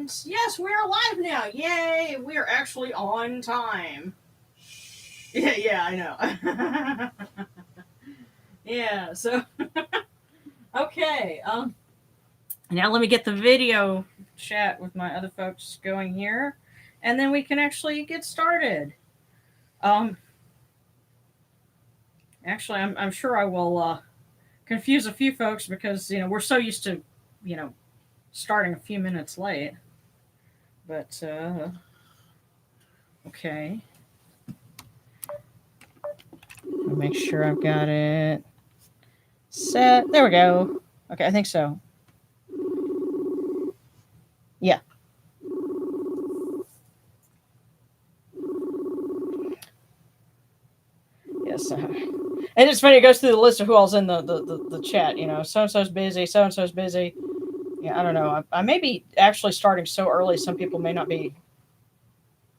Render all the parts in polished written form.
And yes, we're live now. Yay! We are actually on time. Yeah, I know. Yeah, so okay. Now let me get the video chat with my other folks going here, and then we can actually get started. Um, Actually, I'm sure I will confuse a few folks because we're so used to you know starting a few minutes late. But okay, I'll make sure I've got it set. There we go. Okay, I think so. Yeah. Yes. And it's funny. It goes through the list of who all's in the chat. So and so's busy. So and so's busy. Yeah, I don't know. I may be actually starting so early. Some people may not be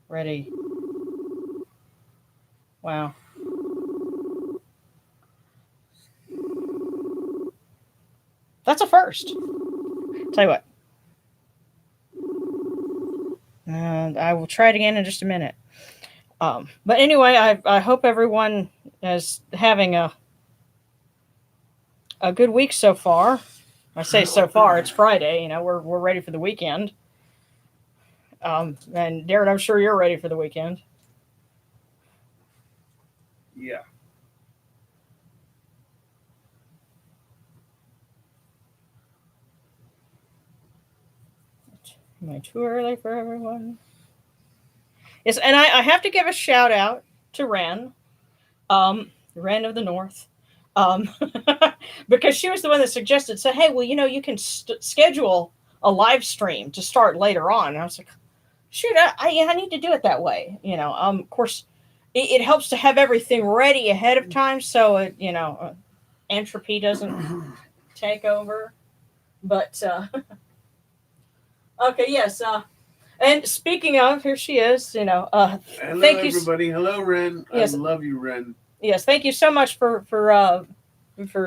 ready. Wow. That's a first. Tell you what. And I will try it again in just a minute. But anyway, I hope everyone is having a good week so far. I say so far. It's Friday. We're ready for the weekend. And Darren, I'm sure you're ready for the weekend. Yeah. Am I too early for everyone? Yes, and I have to give a shout out to Ren, Ren of the North, um, because she was the one that suggested, said, hey, well, you can schedule a live stream to start later on. And I was like, shoot, I need to do it that way. Of course, it helps to have everything ready ahead of time so it, entropy doesn't take over. But, okay, yes. And speaking of, here she is. Hello, thank everybody. You. Hello, Ren. Yes. I love you, Ren. Yes, thank you so much for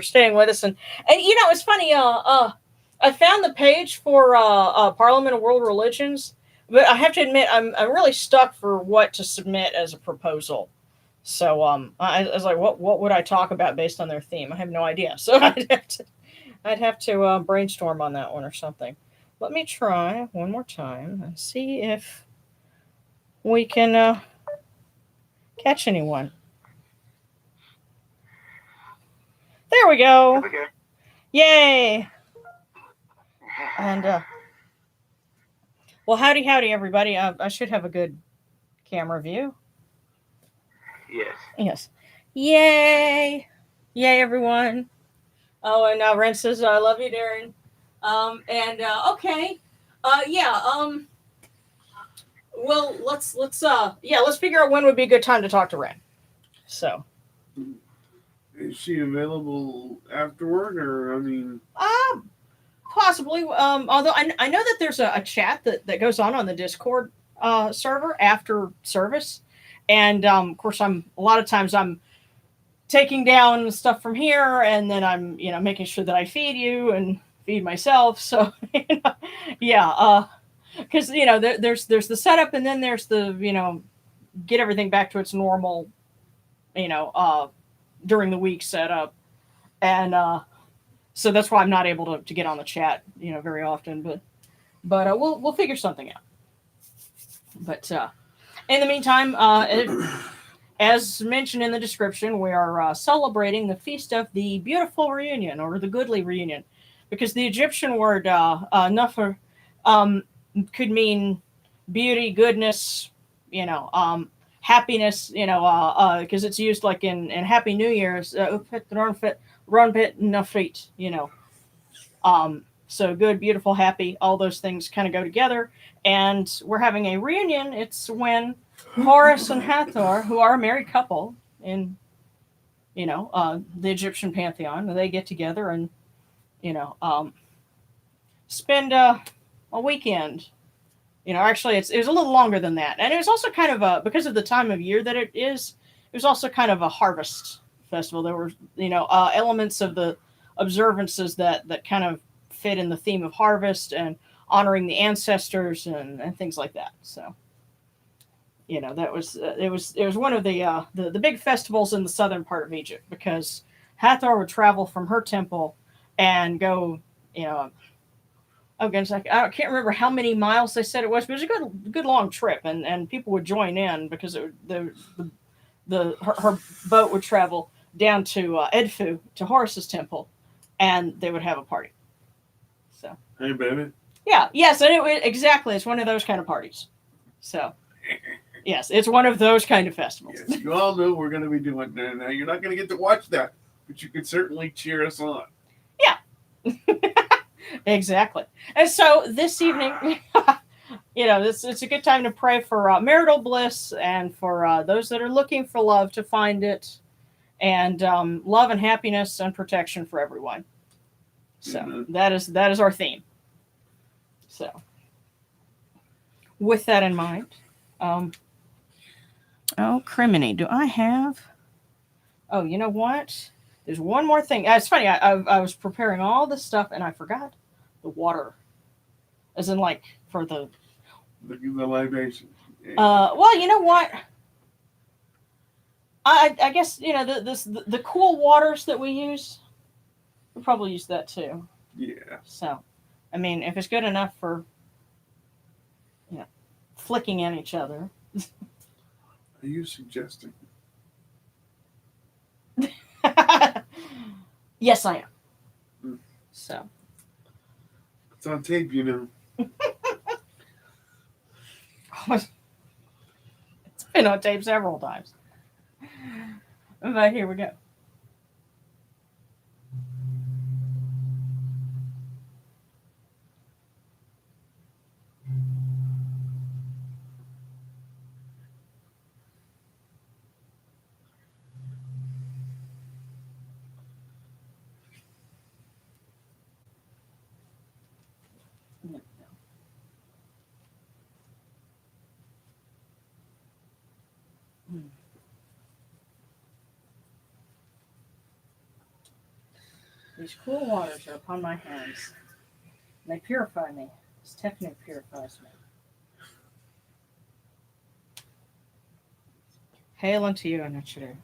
staying with us. And it's funny. I found the page for Parliament of World Religions, but I have to admit I'm really stuck for what to submit as a proposal. So I was like, what would I talk about based on their theme? I have no idea. So I'd have to brainstorm on that one or something. Let me try one more time and see if we can catch anyone. There we go. Yay! And well, howdy, everybody. I should have a good camera view. Yes. Yes. Yay! Yay, everyone. Oh, and Ren says, "I love you, Darren." Okay. Yeah. Well, let's figure out when would be a good time to talk to Ren. So. Is she available afterward, or possibly. Although I know that there's a chat that goes on the Discord server after service, and of course a lot of times I'm taking down stuff from here, and then I'm making sure that I feed you and feed myself. So yeah, because there's the setup, and then there's the get everything back to its normal, during the week setup, and so that's why I'm not able to get on the chat very often, but we'll figure something out. But in the meantime, as mentioned in the description, we are celebrating the feast of the beautiful reunion, or the goodly reunion, because the Egyptian word nafar could mean beauty, goodness, happiness, because it's used like in Happy New Year's, runpit nafrit, so good, beautiful, happy, all those things kind of go together. And we're having a reunion. It's when Horus and Hathor, who are a married couple in, the Egyptian pantheon, they get together and, spend a weekend. Actually, it was a little longer than that. And it was also kind of because of the time of year that it was also kind of a harvest festival. There were, elements of the observances that kind of fit in the theme of harvest, and honoring the ancestors and things like that. So that was it was one of the big festivals in the southern part of Egypt, because Hathor would travel from her temple and go, you know, oh goodness, I can't remember how many miles they said it was, but it was a good long trip, and people would join in because her boat would travel down to Edfu, to Horus's temple, and they would have a party. So Hey, baby. yeah, yes, and exactly, it's one of those kind of parties. So yes, it's one of those kind of festivals. Yes, you all know we're going to be doing that. Now, you're not going to get to watch that, but you can certainly cheer us on. Yeah. Exactly. And so this evening, it's a good time to pray for marital bliss, and for those that are looking for love to find it, and love and happiness and protection for everyone. So that is our theme. So with that in mind, criminy, do I have? Oh, you know what? There's one more thing. It's funny. I was preparing all this stuff and I forgot the water, as in like for the libation. Well, you know what? I guess the cool waters that we use, we'll probably use that too. Yeah. So, I mean, if it's good enough for flicking at each other. Are you suggesting? Yes, I am. So. It's on tape, you know. It's been on tape several times. But here we go. These cool waters are upon my hands. They purify me. This technique purifies me. Hail unto you, Anuchuru.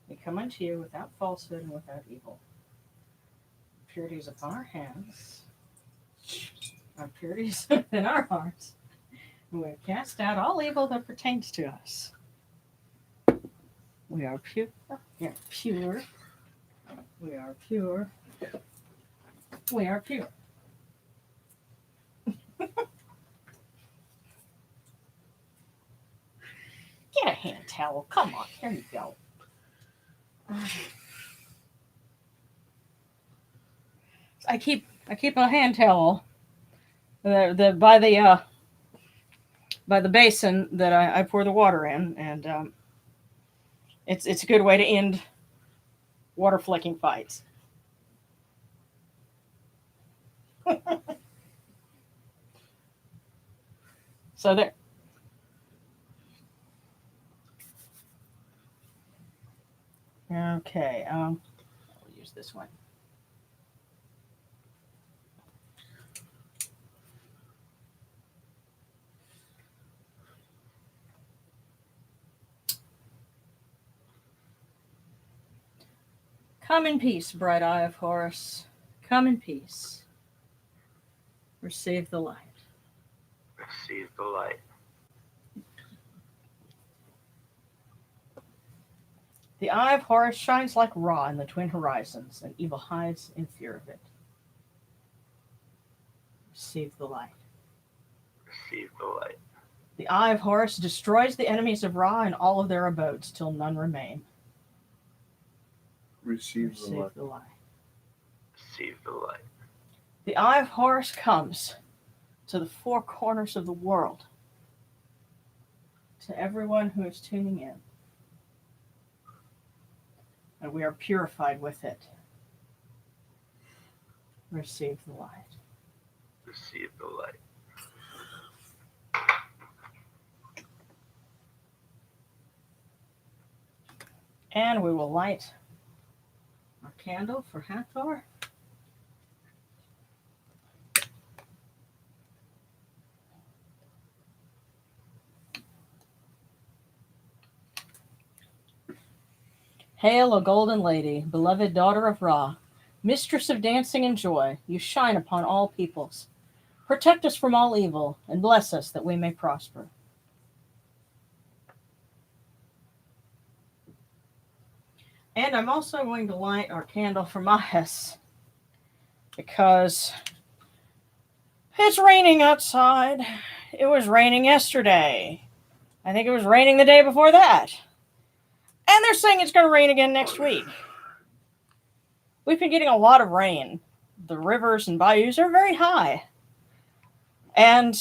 We come unto you without falsehood and without evil. Purity is upon our hands. Our purity is within our hearts. And we have cast out all evil that pertains to us. We are pure. We are pure. We are pure. We are pure. Get a hand towel. Come on. There you go. I keep a hand towel by the basin that I pour the water in, and it's a good way to end water flicking fights. So there. Okay, I'll use this one. Come in peace, bright eye of Horus. Come in peace. Receive the light. Receive the light. The eye of Horus shines like Ra in the twin horizons, and evil hides in fear of it. Receive the light. Receive the light. The eye of Horus destroys the enemies of Ra and all of their abodes till none remain. Receive the light. Receive the light. The eye of Horus comes to the four corners of the world, to everyone who is tuning in. And we are purified with it. Receive the light. Receive the light. And we will light our candle for Hathor. Hail, O golden lady, beloved daughter of Ra, mistress of dancing and joy, you shine upon all peoples. Protect us from all evil, and bless us that we may prosper. And I'm also going to light our candle for Mahes because it's raining outside. It was raining yesterday. I think it was raining the day before that. And they're saying it's going to rain again next week. We've been getting a lot of rain. The rivers and bayous are very high. And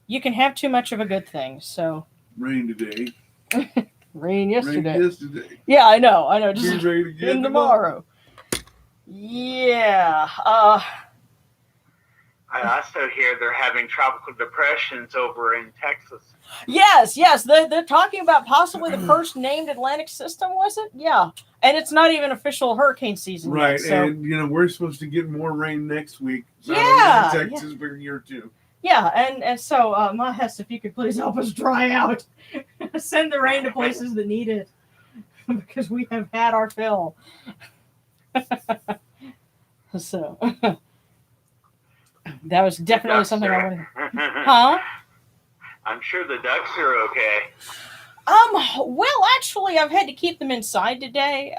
you can have too much of a good thing. So Rain today. rain yesterday. Rain yesterday. Yeah, I know. Just Rain again tomorrow. Yeah. I also hear they're having tropical depressions over in Texas. Yes. They're talking about possibly the first named Atlantic system, was it? Yeah. And it's not even official hurricane season Right, yet. So. and we're supposed to get more rain next week. Yeah. In Texas for a year too. Yeah, and so, Mahes, if you could please help us dry out. Send the rain to places that need it. Because we have had our fill. So, that was definitely something I wanted. Huh? I'm sure the ducks are okay. Well, actually, I've had to keep them inside today.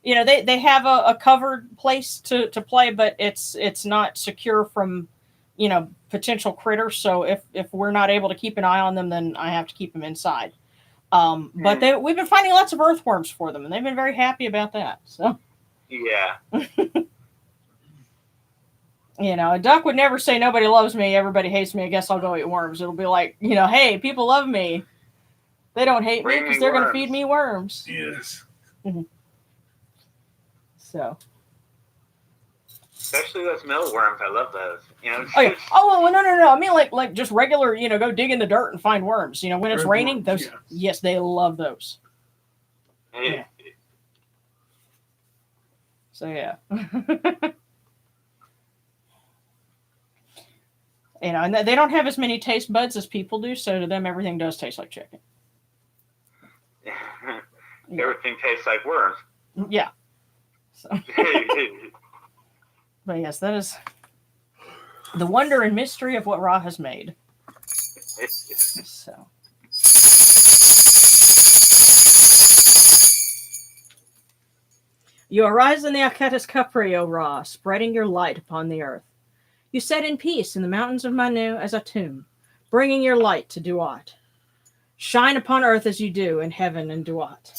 They have a covered place to play, but it's not secure from, potential critters. So if we're not able to keep an eye on them, then I have to keep them inside. But we've been finding lots of earthworms for them, and they've been very happy about that. So yeah, a duck would never say nobody loves me, everybody hates me. I guess I'll go eat worms. It'll be like, hey, people love me. They don't hate me because they're going to feed me worms. Yes. Mm-hmm. So. Especially those mealworms, I love those. Oh yeah. Oh well, no. I mean, like just regular. Go dig in the dirt and find worms. When it's raining, those. Yeah. Yes, they love those. Yeah. So yeah. And they don't have as many taste buds as people do, so to them everything does taste like chicken. Everything tastes like worms. Yeah. So. But yes, that is the wonder and mystery of what Ra has made. So. You arise in the Aketis Capri, O Ra, spreading your light upon the earth. You set in peace in the mountains of Manu as a tomb, bringing your light to Duat. Shine upon earth as you do in heaven and Duat.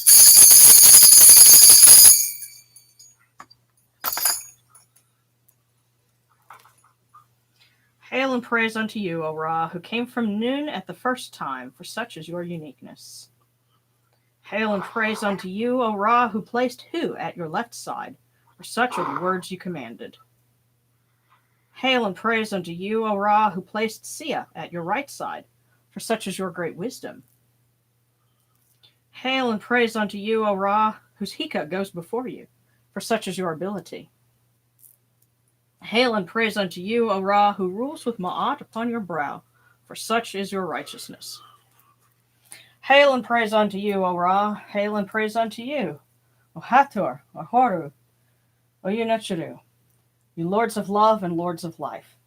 Hail and praise unto you, O Ra, who came from noon at the first time, for such is your uniqueness. Hail and praise unto you, O Ra, who placed Hu at your left side, for such are the words you commanded. Hail and praise unto you, O Ra, who placed Sia at your right side, for such is your great wisdom. Hail and praise unto you, O Ra, whose Hika goes before you, for such is your ability. Hail and praise unto you, O Ra, who rules with Ma'at upon your brow, for such is your righteousness. Hail and praise unto you, O Ra, hail and praise unto you, O Hathor, O Horu, O Yunechiru, you lords of love and lords of life.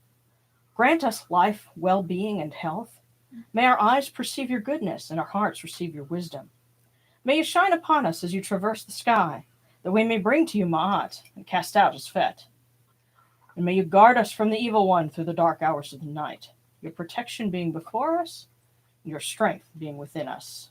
Grant us life, well-being, and health. May our eyes perceive your goodness and our hearts receive your wisdom. May you shine upon us as you traverse the sky, that we may bring to you Ma'at and cast out his Fet. And may you guard us from the evil one through the dark hours of the night, your protection being before us, and your strength being within us.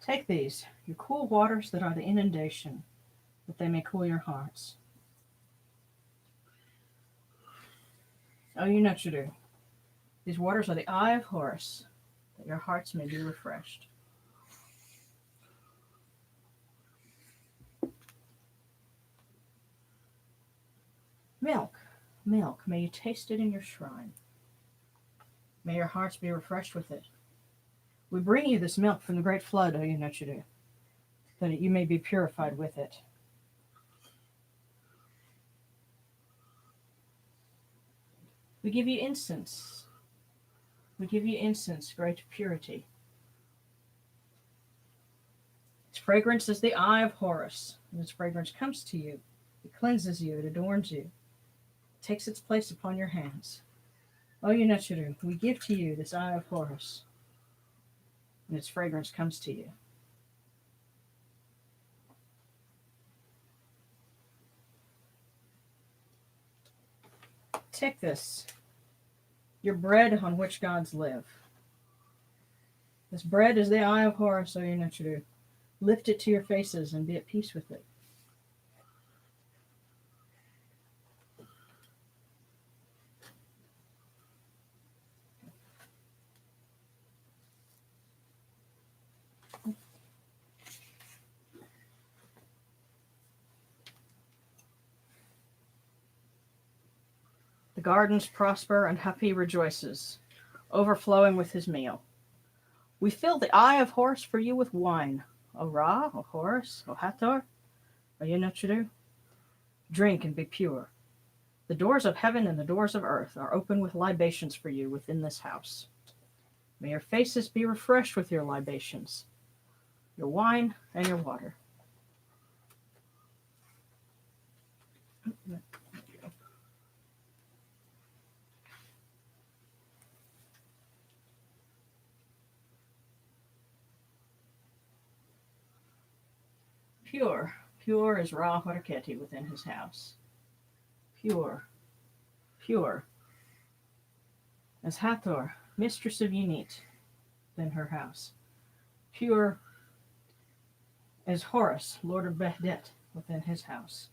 Take these, your cool waters that are the inundation, that they may cool your hearts. Oh, you know what you do. These waters are the eye of Horus, that your hearts may be refreshed. Milk, milk, may you taste it in your shrine. May your hearts be refreshed with it. We bring you this milk from the great flood, O Yunochidu, that you may be purified with it. We give you incense. We give you incense, great purity. Its fragrance is the eye of Horus, and its fragrance comes to you. It cleanses you, it adorns you, it takes its place upon your hands. O Yunechuru, we give to you this eye of Horus, and its fragrance comes to you. Take this, your bread on which gods live. This bread is the eye of Horus, O Yunechuru. Lift it to your faces and be at peace with it. The gardens prosper and Hapi rejoices, overflowing with his meal. We fill the eye of Horus for you with wine. O Ra, O Horus, O Hathor, O Yunechuru, drink and be pure. The doors of heaven and the doors of earth are open with libations for you within this house. May your faces be refreshed with your libations, your wine and your water. Pure, pure is Ra Horaketi within his house. Pure, pure as Hathor, mistress of Unit, within her house. Pure as Horus, lord of Behdet, within his house.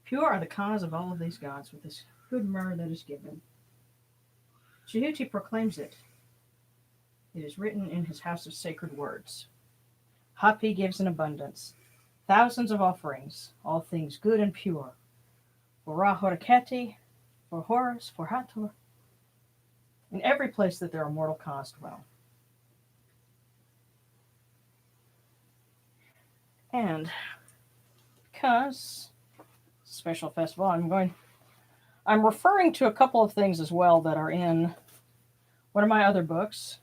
Pure are the cause of all of these gods with this good myrrh that is given. Jehuti proclaims it. It is written in his house of sacred words. Hapi gives in abundance, thousands of offerings, all things good and pure. For Ra Horaketi, for Horus, for Hathor, in every place that there are mortal cause dwell. And because special festival, I'm referring to a couple of things as well that are in one of my other books.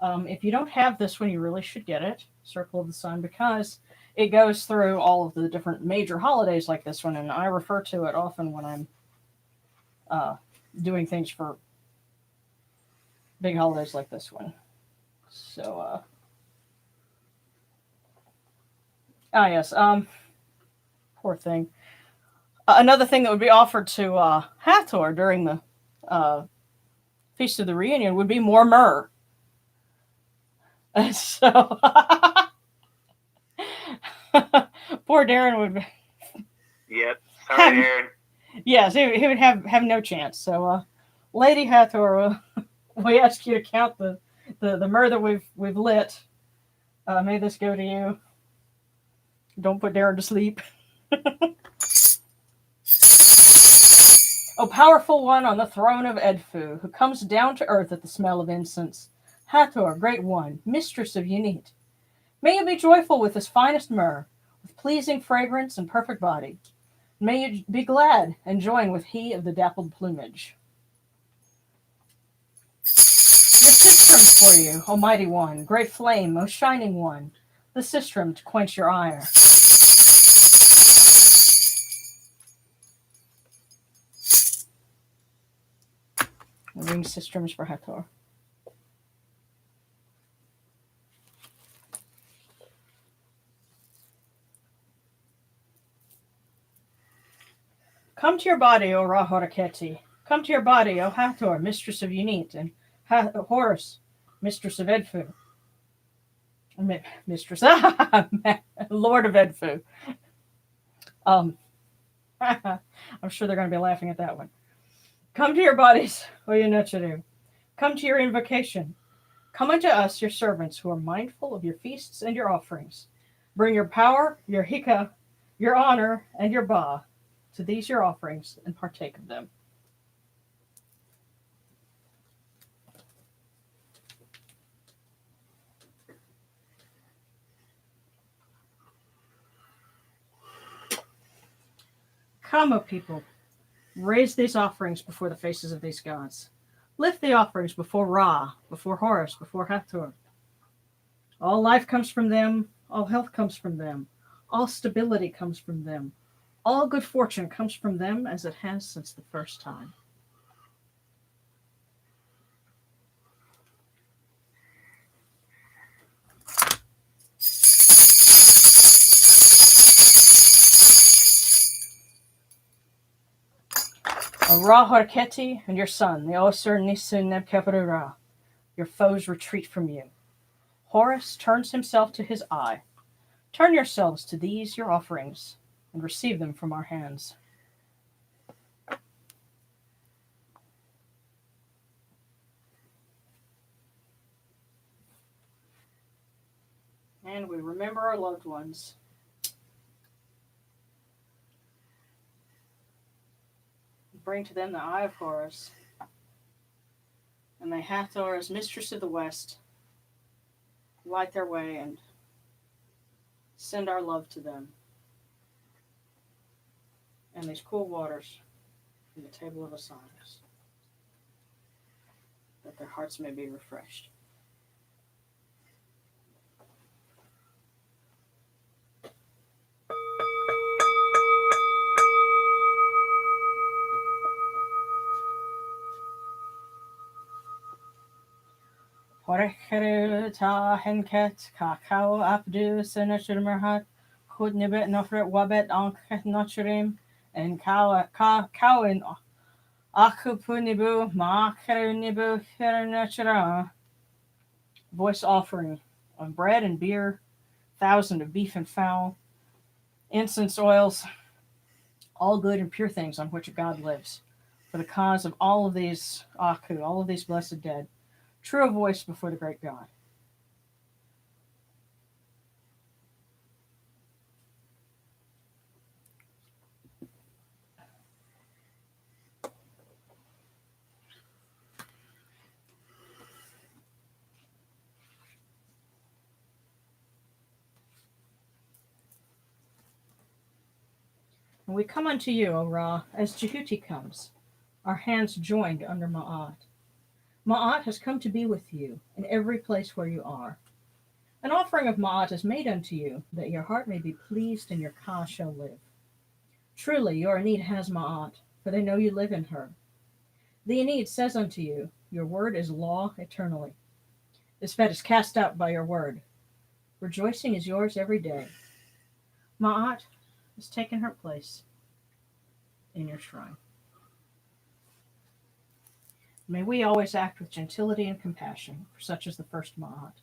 If you don't have this one, you really should get it, Circle of the Sun, because it goes through all of the different major holidays like this one, and I refer to it often when I'm doing things for big holidays like this one. So, yes, poor thing. Another thing that would be offered to Hathor during the Feast of the Reunion would be more myrrh. So, poor Darren would. Yep. Sorry, Darren. Yes, he would have no chance. So, Lady Hathor, we ask you to count the myrrh that we've lit. May this go to you. Don't put Darren to sleep. O powerful one on the throne of Edfu, who comes down to earth at the smell of incense, Hathor, great one, mistress of Unit, may you be joyful with his finest myrrh, with pleasing fragrance and perfect body. May you be glad and join with he of the dappled plumage. Your sistrums for you, O mighty one, great flame, O shining one, the sistrum to quench your ire. Ring sistrums for Hathor. Come to your body, O Ra Horaketi. Come to your body, O Hathor, mistress of Unit, and Horus, mistress of Edfu. Mistress, Lord of Edfu. I'm sure they're going to be laughing at that one. Come to your bodies, O Yunechuru. Come to your invocation. Come unto us, your servants, who are mindful of your feasts and your offerings. Bring your power, your hika, your honor, and your ba to these your offerings, and partake of them. Come, O people, Raise these offerings before the faces of these gods. Lift the offerings before Ra, before Horus, before Hathor. All life comes from them, all health comes from them, all stability comes from them, all good fortune comes from them as it has since the first time. Ra Harketi and your son, the Osir Nisun Nebkepera, your foes retreat from you. Horus turns himself to his eye. Turn yourselves to these your offerings, and receive them from our hands. And we remember our loved ones. Bring to them the eye of Horus, and may Hathor, as mistress of the West, light their way and send our love to them. And these cool waters from the table of Osiris, that their hearts may be refreshed. Horecheru ta henket kakao abdu senachurmerhat kudnibet nofret wabet anket nochurim and kawin akupunibu maakerunibu hiranachara. Voice offering of bread and beer, 1,000 of beef and fowl, incense oils, all good and pure things on which a god lives, for the cause of all of these Aku, all of these blessed dead. True voice before the great God. And we come unto you, O Ra, as Jehuti comes, our hands joined under Ma'at. Ma'at has come to be with you in every place where you are. An offering of Ma'at is made unto you, that your heart may be pleased and your Ka shall live. Truly, your Enid has Ma'at, for they know you live in her. The Enid says unto you, your word is law eternally. This fet is cast out by your word. Rejoicing is yours every day. Ma'at has taken her place in your shrine. May we always act with gentility and compassion, for such as the first Ma'at.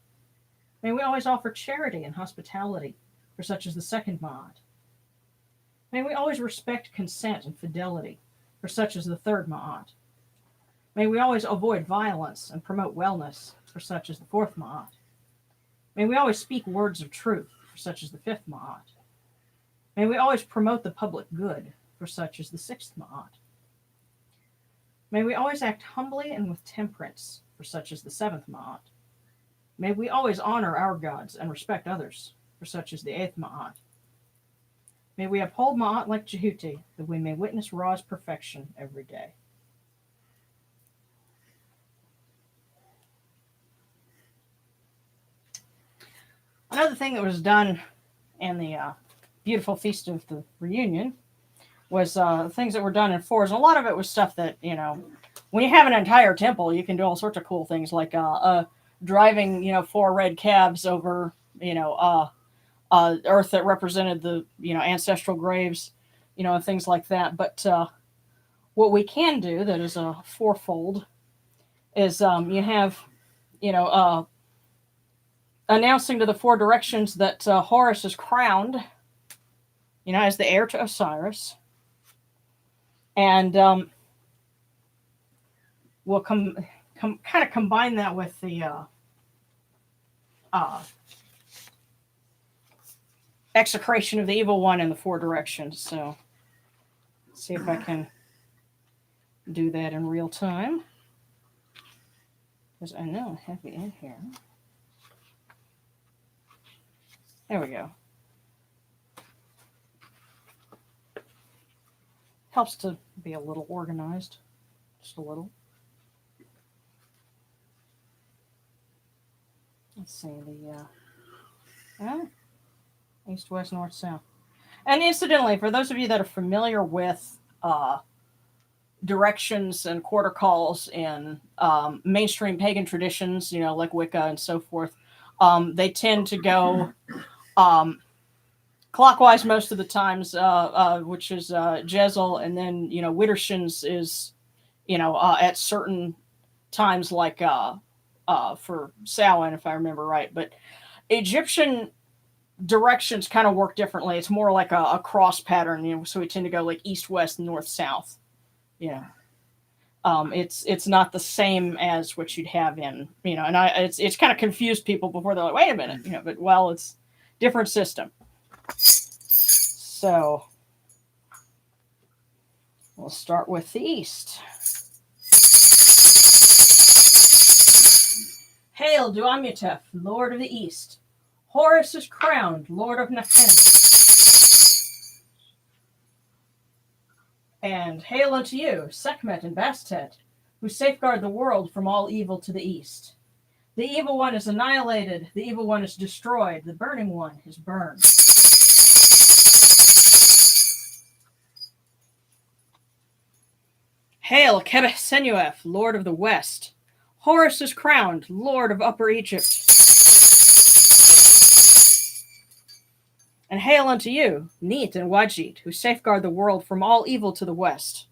May we always offer charity and hospitality, for such as the second Ma'at. May we always respect consent and fidelity, for such as the third Ma'at. May we always avoid violence and promote wellness, for such as the fourth Ma'at. May we always speak words of truth, for such as the fifth Ma'at. May we always promote the public good, for such as the sixth Ma'at. May we always act humbly and with temperance, for such as the seventh Ma'at. May we always honor our gods and respect others, for such as the eighth Ma'at. May we uphold Ma'at like Jehuti, that we may witness Ra's perfection every day. Another thing that was done in the beautiful Feast of the Reunion was things that were done in fours. And a lot of it was stuff that, when you have an entire temple, you can do all sorts of cool things, like driving, 4 red calves over, earth that represented the, ancestral graves, and things like that. But what we can do that is a fourfold is you have, announcing to the 4 directions that Horus is crowned, as the heir to Osiris. And we'll kind of combine that with the execration of the evil one in the 4 directions. So let's see if I can do that in real time, because I know I have it in here. There we go. Helps to be a little organized. Just a little. Let's see, east, west, north, south. And incidentally, for those of you that are familiar with directions and quarter calls in mainstream pagan traditions, like Wicca and so forth, they tend to go clockwise most of the times, which is Jezal, and then Widdershins is at certain times, like for Samhain, if I remember right. But Egyptian directions kind of work differently. It's more like a cross pattern, so we tend to go like east, west, north, south. It's not the same as what you'd have in, and it's kind of confused people before they're like, wait a minute, but it's different system. So we'll start with the east. Hail, Duamutef, Lord of the East. Horus is crowned, Lord of Nefen. And hail unto you, Sekhmet and Bastet, who safeguard the world from all evil to the east. The evil one is annihilated, the evil one is destroyed, the burning one is burned. Hail, Kemetic, Lord of the West. Horus is crowned, Lord of Upper Egypt. And hail unto you, Neet and Wajid, who safeguard the world from all evil to the west.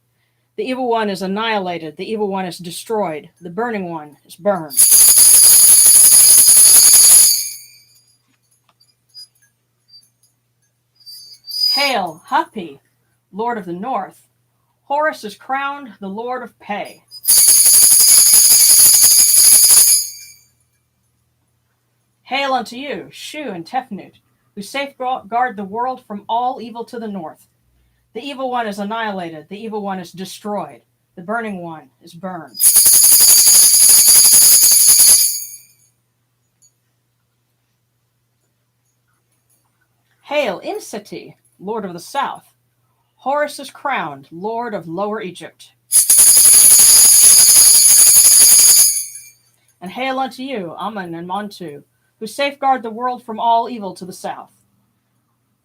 The evil one is annihilated, the evil one is destroyed, the burning one is burned. Hail, Hapi, Lord of the North. Horus is crowned, the Lord of Pe. Hail unto you, Shu and Tefnut, who safeguard the world from all evil to the north. The evil one is annihilated, the evil one is destroyed, the burning one is burned. Hail, Inseti, Lord of the South. Horus is crowned, Lord of Lower Egypt. And hail unto you, Amun and Montu, who safeguard the world from all evil to the south.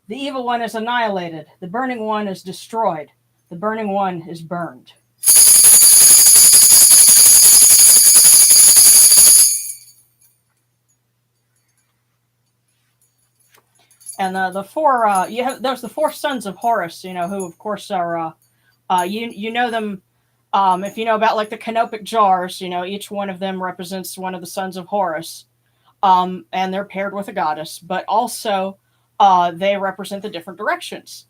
The evil one is annihilated, the burning one is destroyed, the burning one is burned. And the four, there's the four sons of Horus, who of course are, you know them, if you know about like the canopic jars, each one of them represents one of the sons of Horus. And they're paired with a goddess, but also they represent the different directions.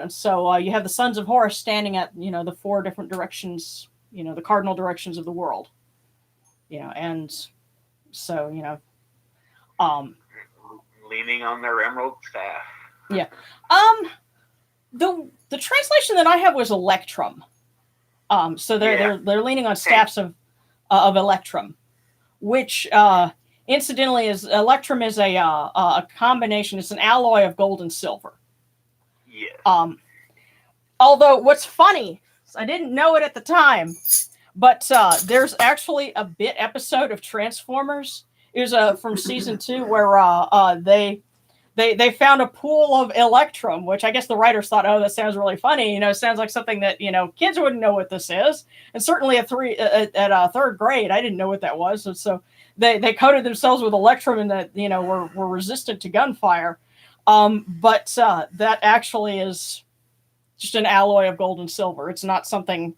So you have the sons of Horus standing at the four different directions, the cardinal directions of the world. And so leaning on their emerald staff. Yeah. The translation that I have was electrum. So they're leaning on staffs of electrum, which incidentally electrum is a combination. It's an alloy of gold and silver. Yeah. Although what's funny, I didn't know it at the time, but there's actually a bit episode of Transformers. It was from season 2 where they found a pool of electrum, which I guess the writers thought, oh, that sounds really funny. It sounds like something that kids wouldn't know what this is. And certainly at third grade, I didn't know what that was. And so they coated themselves with electrum and that were resistant to gunfire. But that actually is just an alloy of gold and silver. It's not something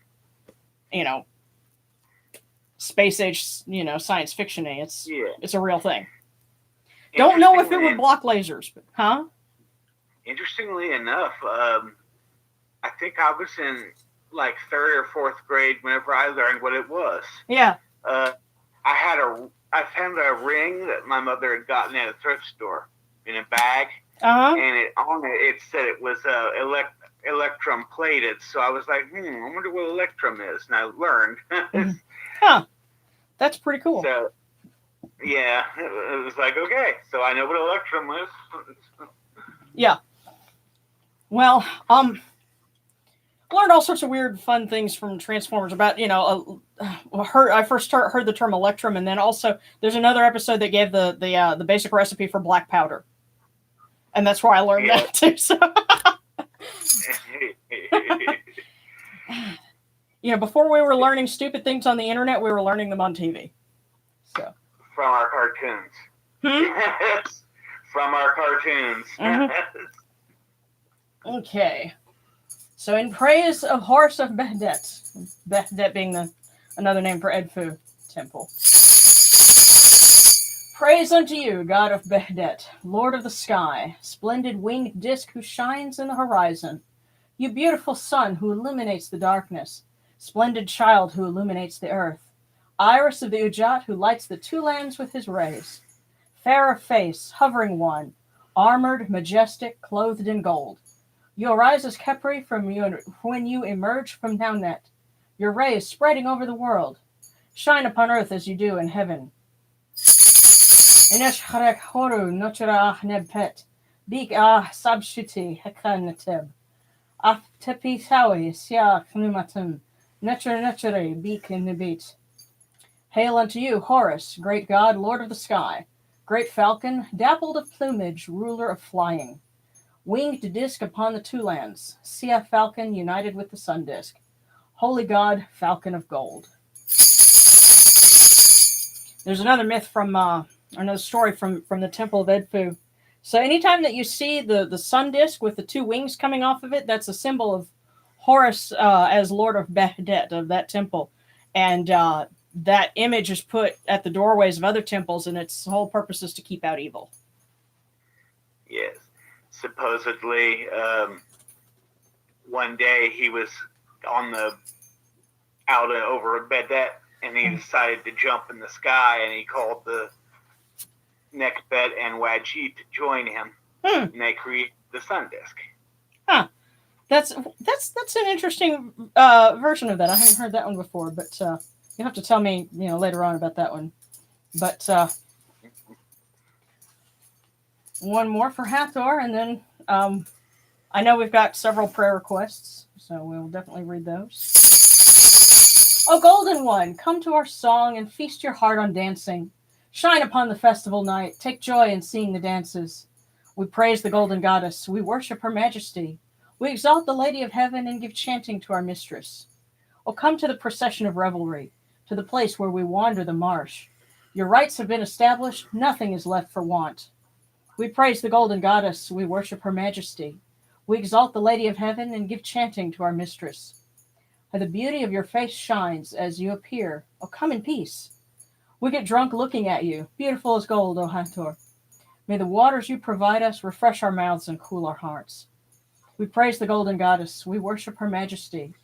space age science fiction-y. It's a real thing. Don't know if it would block lasers, but Interestingly enough, I think I was in like 3rd or 4th grade whenever I learned what it was. Yeah. I found a ring that my mother had gotten at a thrift store in a bag, and it said it was electrum plated. So I was like, I wonder what electrum is, and I learned. Huh. That's pretty cool. So, yeah, it was like, okay, so I know what electrum is. Yeah. Well, learned all sorts of weird, fun things from Transformers about, I first heard the term Electrum, and then also there's another episode that gave the basic recipe for black powder, and that's where I learned that too. So, before we were learning stupid things on the internet, we were learning them on TV. So from our cartoons. From our cartoons. Okay. So in praise of Horus of Behdet, Behdet being another name for Edfu temple. Praise unto you, God of Behdet, Lord of the sky, splendid winged disk who shines in the horizon. You beautiful sun who illuminates the darkness, splendid child who illuminates the earth, iris of the Ujat who lights the two lands with his rays. Fair of face, hovering one, armored, majestic, clothed in gold. You arise as Kepri from you when you emerge from Naunet, your rays spreading over the world. Shine upon earth as you do in heaven. Inesh harek horu nochara nebpet, bik sabshuti hekaneteb. Tepi sawi sia knumatum, neture bik nibit. Hail unto you, Horus, great god, lord of the sky, great falcon, dappled of plumage, ruler of flying. Winged disk upon the two lands, Sia falcon united with the sun disk. Holy God, falcon of gold. There's another myth another story from the Temple of Edfu. So anytime that you see the sun disk with the two wings coming off of it, that's a symbol of Horus as Lord of Behdet, of that temple. And that image is put at the doorways of other temples, and its whole purpose is to keep out evil. Yes. Supposedly, one day he was out over a Behdet, and he decided to jump in the sky, and he called the Nekbet and Wajid to join him, and they created the sun disk. Huh. That's an interesting version of that. I haven't heard that one before, but you'll have to tell me, later on about that one. But one more for Hathor, and then I know we've got several prayer requests, so we'll definitely read those. O Golden One, come to our song and feast your heart on dancing. Shine upon the festival night, take joy in seeing the dances. We praise the Golden Goddess, we worship her majesty. We exalt the Lady of Heaven and give chanting to our mistress. O come to the procession of revelry, to the place where we wander the marsh. Your rites have been established, nothing is left for want. We praise the Golden Goddess, we worship her majesty. We exalt the Lady of Heaven and give chanting to our mistress. The beauty of your face shines as you appear. Oh, come in peace. We get drunk looking at you, beautiful as gold, O Hathor. May the waters you provide us refresh our mouths and cool our hearts. We praise the Golden Goddess, we worship her majesty.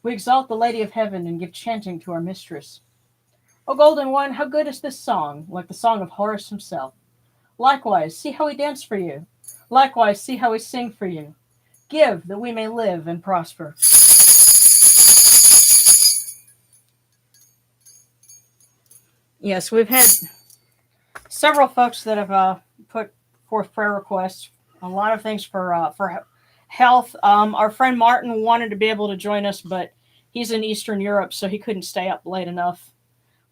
We exalt the Lady of Heaven and give chanting to our mistress. O Golden One, how good is this song, like the song of Horus himself. Likewise, see how we dance for you. Likewise, see how we sing for you. Give, that we may live and prosper. Yes, we've had several folks that have put forth prayer requests. A lot of things for health. Our friend Martin wanted to be able to join us, but he's in Eastern Europe, so he couldn't stay up late enough.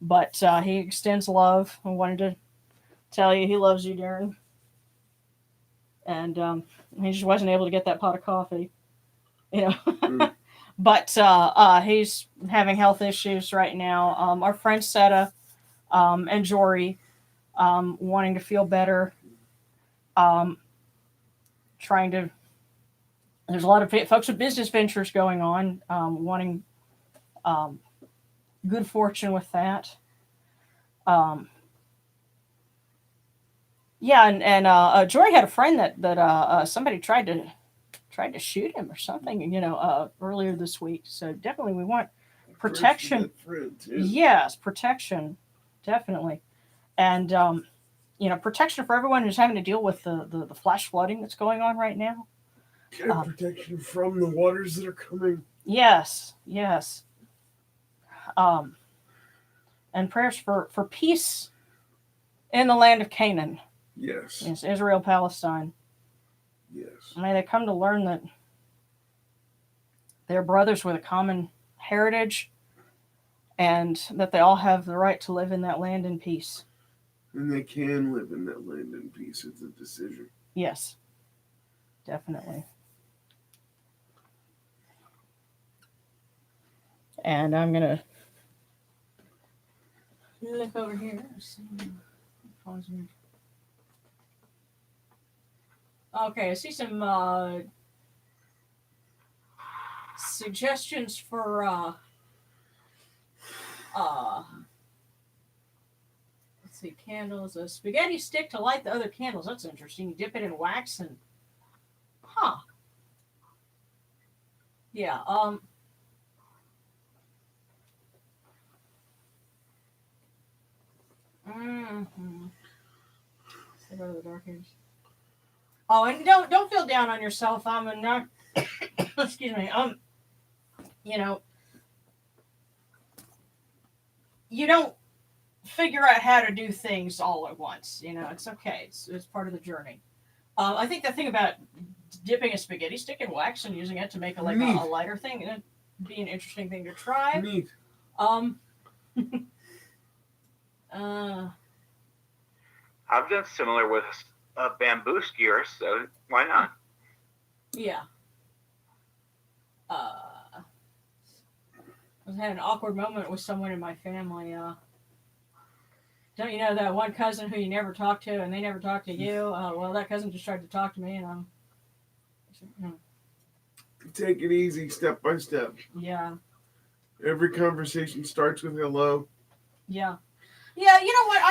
But he extends love. I wanted to tell you he loves you, Darren. And he just wasn't able to get that pot of coffee, But he's having health issues right now. Our friend Seta and Jory wanting to feel better. There's a lot of folks with business ventures going on, wanting good fortune with that. Yeah, and Jory had a friend that somebody tried to shoot him or something, earlier this week. So definitely we want protection. Yes, protection, definitely, and protection for everyone who's having to deal with the flash flooding that's going on right now. Protection from the waters that are coming. Yes. And prayers for peace in the land of Canaan. Yes. Israel, Palestine. Yes. May they come to learn that they're brothers with a common heritage, and that they all have the right to live in that land in peace. And they can live in that land in peace. It's a decision. Yes, definitely. And I'm gonna look over here. Okay, I see some suggestions for let's see, candles. A spaghetti stick to light the other candles. That's interesting. You dip it in wax and yeah. Mm-hmm. Go to the dark ages. Oh, and don't feel down on yourself. I'm a not. Excuse me. You know, you don't figure out how to do things all at once. You know, it's okay. It's part of the journey. I think the thing about dipping a spaghetti stick in wax and using it to make a lighter thing, it'd be an interesting thing to try. Neat. I've done similar with bamboo skewers, so why not? Yeah. I had an awkward moment with someone in my family. Don't you know that one cousin who you never talk to and they never talk to you? Well, that cousin just tried to talk to me, and I'm. Take it easy, step by step. Yeah. Every conversation starts with hello. Yeah. Yeah, you know what?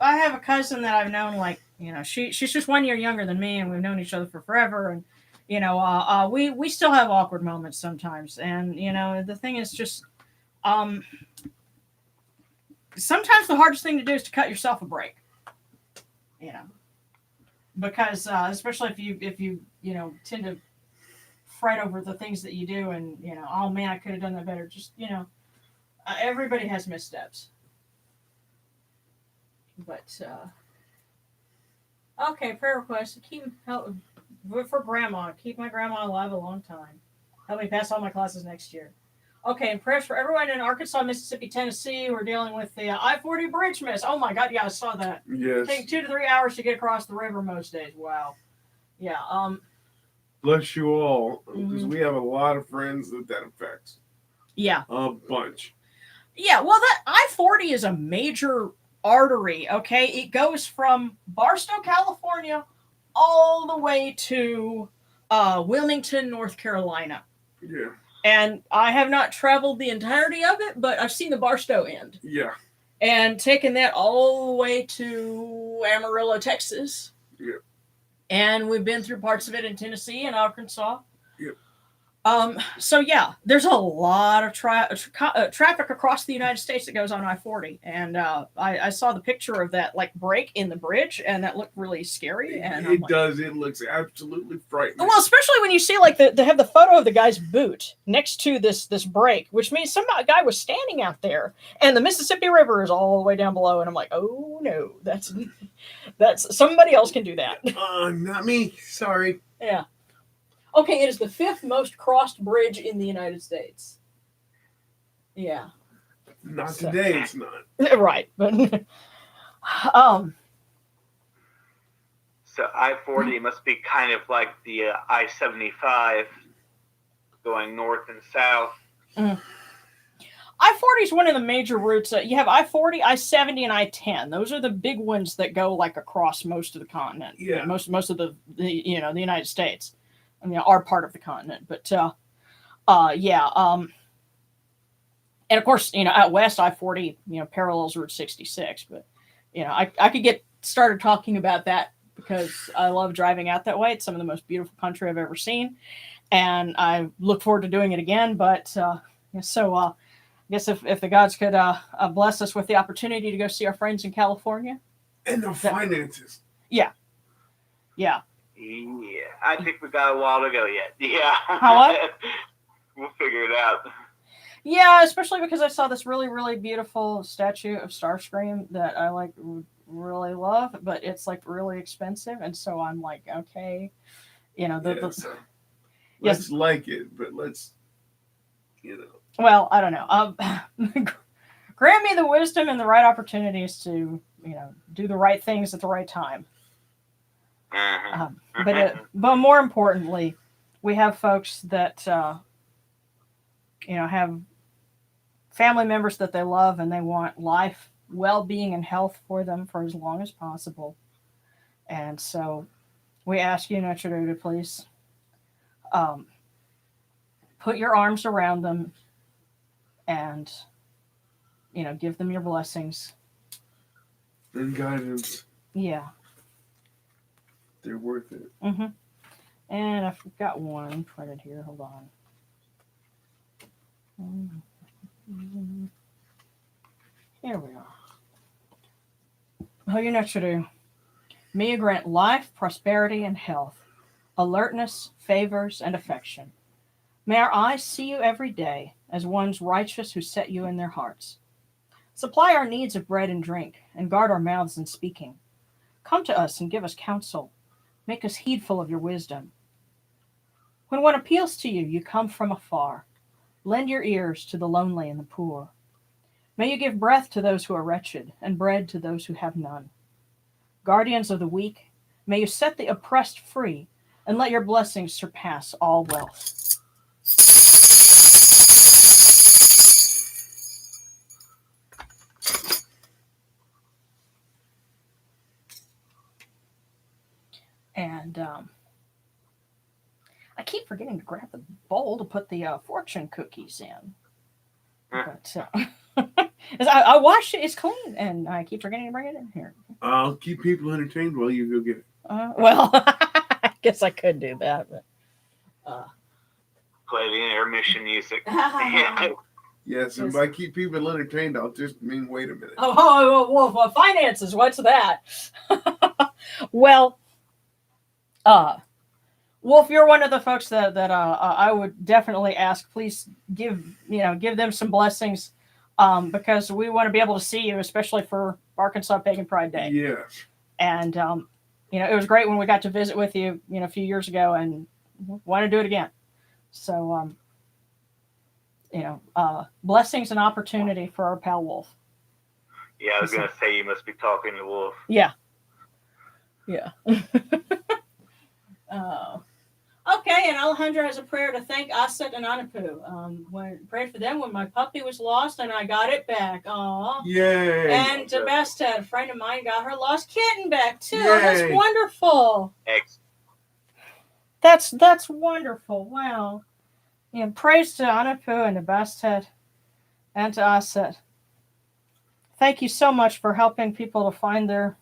I have a cousin that I've known, like, you know, she's just 1 year younger than me, and we've known each other for forever, and you know, we still have awkward moments sometimes, and you know, the thing is just, sometimes the hardest thing to do is to cut yourself a break, you know, because especially if you you know tend to fret over the things that you do, and you know, oh man, I could have done that better. Just you know, everybody has missteps. But okay, prayer request. Help for grandma. Keep my grandma alive a long time. Help me pass all my classes next year. Okay, and prayers for everyone in Arkansas, Mississippi, Tennessee who are dealing with the I-40 bridge miss. Oh my God, yeah, I saw that. Yes. Take 2 to 3 hours to get across the river most days. Wow. Yeah. Bless you all, because we have a lot of friends that affects. Yeah. A bunch. Yeah. Well, that I-40 is a major artery. Okay, it goes from Barstow, California, all the way to Wilmington, North Carolina. Yeah. And I have not traveled the entirety of it, but I've seen the Barstow end. Yeah. And taken that all the way to Amarillo, Texas. Yeah. And we've been through parts of it in Tennessee and Arkansas. Yeah. So yeah, there's a lot of traffic across the United States that goes on I-40, and I saw the picture of that like break in the bridge, and that looked really scary. And it does. It looks absolutely frightening. Well, especially when you see like they have the photo of the guy's boot next to this break, which means some guy was standing out there, and the Mississippi River is all the way down below, and I'm like, oh no, that's somebody else can do that. Not me. Sorry. Yeah. Okay, it is the 5th most crossed bridge in the United States. Yeah. Not today, it's not. Right, but So I-40 must be kind of like the I-75 going north and south. I-40 is one of the major routes. You have I-40, I-70, and I-10. Those are the big ones that go like across most of the continent. Yeah. Most of the you know, the United States. I mean, our part of the continent, but yeah. And of course, you know, out west, I-40, you know, parallels Route 66. But you know, I could get started talking about that because I love driving out that way. It's some of the most beautiful country I've ever seen, and I look forward to doing it again. But so I guess if the gods could bless us with the opportunity to go see our friends in California and the finances. Yeah. Yeah. Yeah, I think we got a while to go yet. Yeah. How? We'll figure it out. Yeah, especially because I saw this really, really beautiful statue of Starscream that I like really love, but it's like really expensive, and so I'm like, okay, you know, let's like it, but let's Well, I don't know. Grant me the wisdom and the right opportunities to, do the right things at the right time. But more importantly, we have folks that have family members that they love and they want life, well-being, and health for them for as long as possible. And so we ask you, Notre Dame, to please put your arms around them and give them your blessings and guidance. Yeah, they're worth it. Mm-hmm. And I've got one printed here. Hold on. Here we are. Oh, you Notre Dame, may you grant life, prosperity, and health, alertness, favors, and affection. May our eyes see you every day as ones righteous who set you in their hearts. Supply our needs of bread and drink, and guard our mouths in speaking. Come to us and give us counsel. Make us heedful of your wisdom. When one appeals to you, you come from afar. Lend your ears to the lonely and the poor. May you give breath to those who are wretched, and bread to those who have none. Guardians of the weak, may you set the oppressed free, and let your blessings surpass all wealth. And I keep forgetting to grab the bowl to put the fortune cookies in. But I washed it; it's clean, and I keep forgetting to bring it in here. I'll keep people entertained while you go get it. Well, I guess I could do that, but play the intermission music. Yes, and by keep people entertained, I'll just mean wait a minute. Well, finances. What's that? Well, Wolf, you're one of the folks that I would definitely ask. Please give them some blessings, because we want to be able to see you, especially for Arkansas Pagan Pride Day. Yes. And it was great when we got to visit with you, a few years ago, and want to do it again. So, blessings and opportunity for our pal Wolf. Yeah, I was gonna say you must be talking to Wolf. Yeah. Okay, and Alejandro has a prayer to thank Aset and Anapu. Prayed for them when my puppy was lost and I got it back. Aww. Yay. And Tabesta, a friend of mine, got her lost kitten back too. Yay. That's wonderful. That's wonderful. Wow. Yeah, praise to Anapu and Tabesta and to Aset. Thank you so much for helping people to find their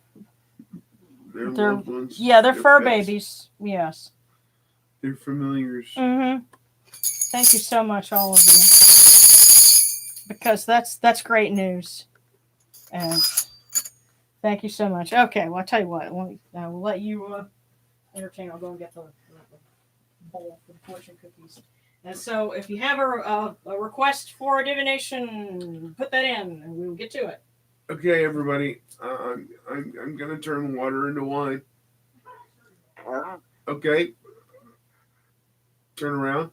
loved ones. Yeah, their fur pets. babies. Yes. They're familiars. Mm-hmm. Thank you so much, all of you, because that's great news, and thank you so much. Okay, well, I'll tell you what. We'll let you entertain. I'll go and get the bowl for the fortune cookies. And so, if you have a request for a divination, put that in, and we will get to it. Okay, everybody. I'm gonna turn water into wine. Okay. Turn around.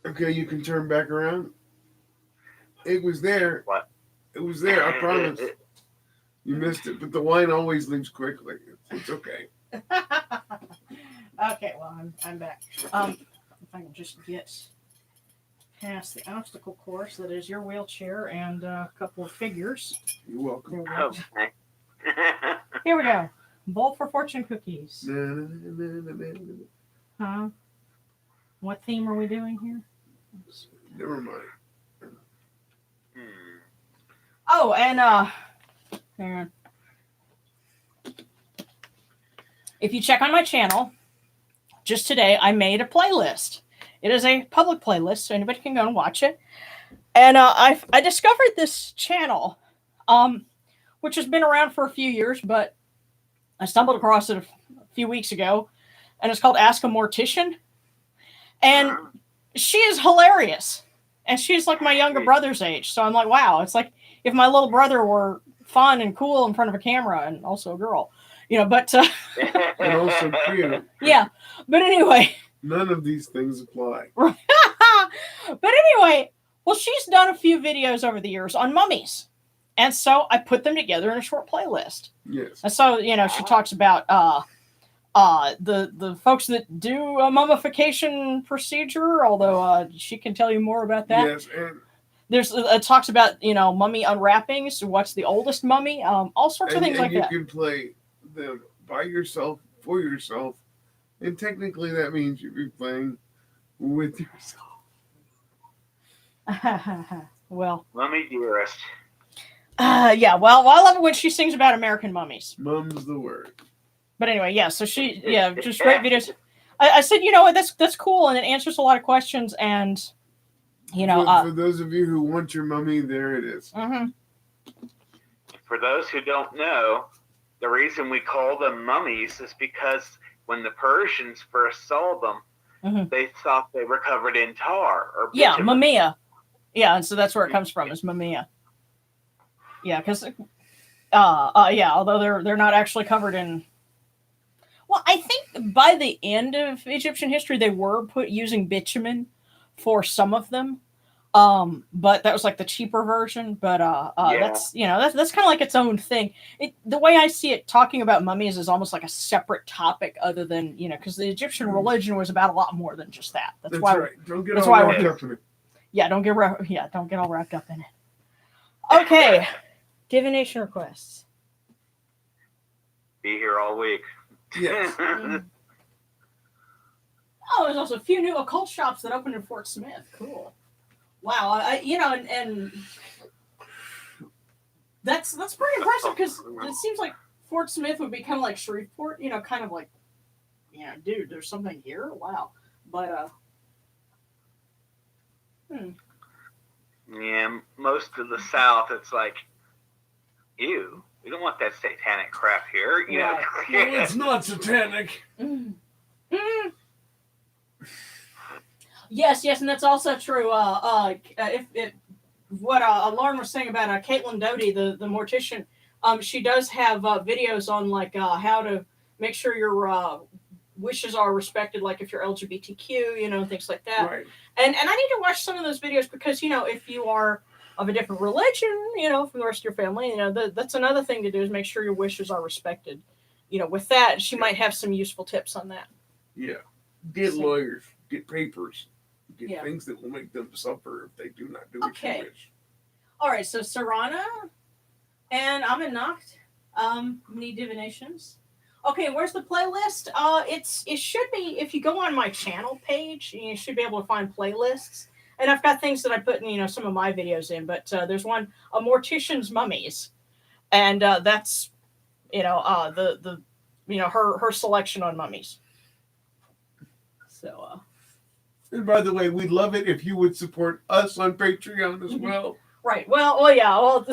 Okay, you can turn back around. It was there. What? It was there, I promise. You missed it, but the wine always leaves quickly. It's okay. Okay, well, I'm back. If I can just get past the obstacle course that is your wheelchair and a couple of figures. You're welcome. Okay. Here we go. Bowl for fortune cookies. Huh? What theme are we doing here? Never mind. Oh, and hang on. If you check on my channel, just today I made a playlist. It is a public playlist, so anybody can go and watch it. And I discovered this channel, which has been around for a few years, but I stumbled across it a few weeks ago, and it's called Ask a Mortician. And she is hilarious. And she's like my younger brother's age. So I'm like, wow, it's like if my little brother were fun and cool in front of a camera, and also a girl, but And also cute. yeah. But anyway, None of these things apply. but anyway, well, she's done a few videos over the years on mummies, and so I put them together in a short playlist. Yes. And so she talks about the folks that do a mummification procedure, although she can tell you more about that. Yes, and there's it talks about mummy unwrappings, what's the oldest mummy, all sorts of things like that. You can play them by yourself, for yourself, and technically that means you'd be playing with yourself. Well, Mummy Dearest. Yeah, well, I love it when she sings about American mummies. Mum's the word. But anyway, yeah, so just great videos. I said, what, that's cool, and it answers a lot of questions, and for those of you who want your mummy, there it is. Mm-hmm. For those who don't know, the reason we call them mummies is because when the Persians first saw them, they thought they were covered in tar or bitumen. Yeah, mumia. Yeah, and so that's where it comes from, is mumia. Yeah, because although they're not actually covered in. Well, I think by the end of Egyptian history, they were using bitumen for some of them, but that was like the cheaper version. But that's that's kind of like its own thing. The way I see it, talking about mummies is almost like a separate topic, other than because the Egyptian religion was about a lot more than just that. That's why. Right. Don't get all wrapped up in it. Yeah, don't get all wrapped up in it. Okay, divination requests. Be here all week. Yes. Oh, there's also a few new occult shops that opened in Fort Smith. Cool. Wow. And that's pretty impressive, because it seems like Fort Smith would be kind of like Shreveport. Kind of like, dude, there's something here. Wow. But Yeah, most of the South, it's like, ew. We don't want that satanic crap here. No, it's not satanic. Yes, and that's also true. If what Lauren was saying about Caitlin Doty, the mortician, she does have videos on like how to make sure your wishes are respected, like if you're LGBTQ, things like that. Right. And I need to watch some of those videos, because if you are of a different religion, from the rest of your family, that's another thing to do, is make sure your wishes are respected. With that, she might have some useful tips on that. Yeah. Get lawyers, get papers, get things that will make them suffer if they do not do what you wish. All right, so Sarana and Aminacht need divinations. Okay, where's the playlist? It should be, if you go on my channel page, you should be able to find playlists. And I've got things that I put in, some of my videos in, but there's one, A Mortician's Mummies. And that's, her selection on mummies. So, and by the way, we'd love it if you would support us on Patreon as well. Right. Well, yeah. Well,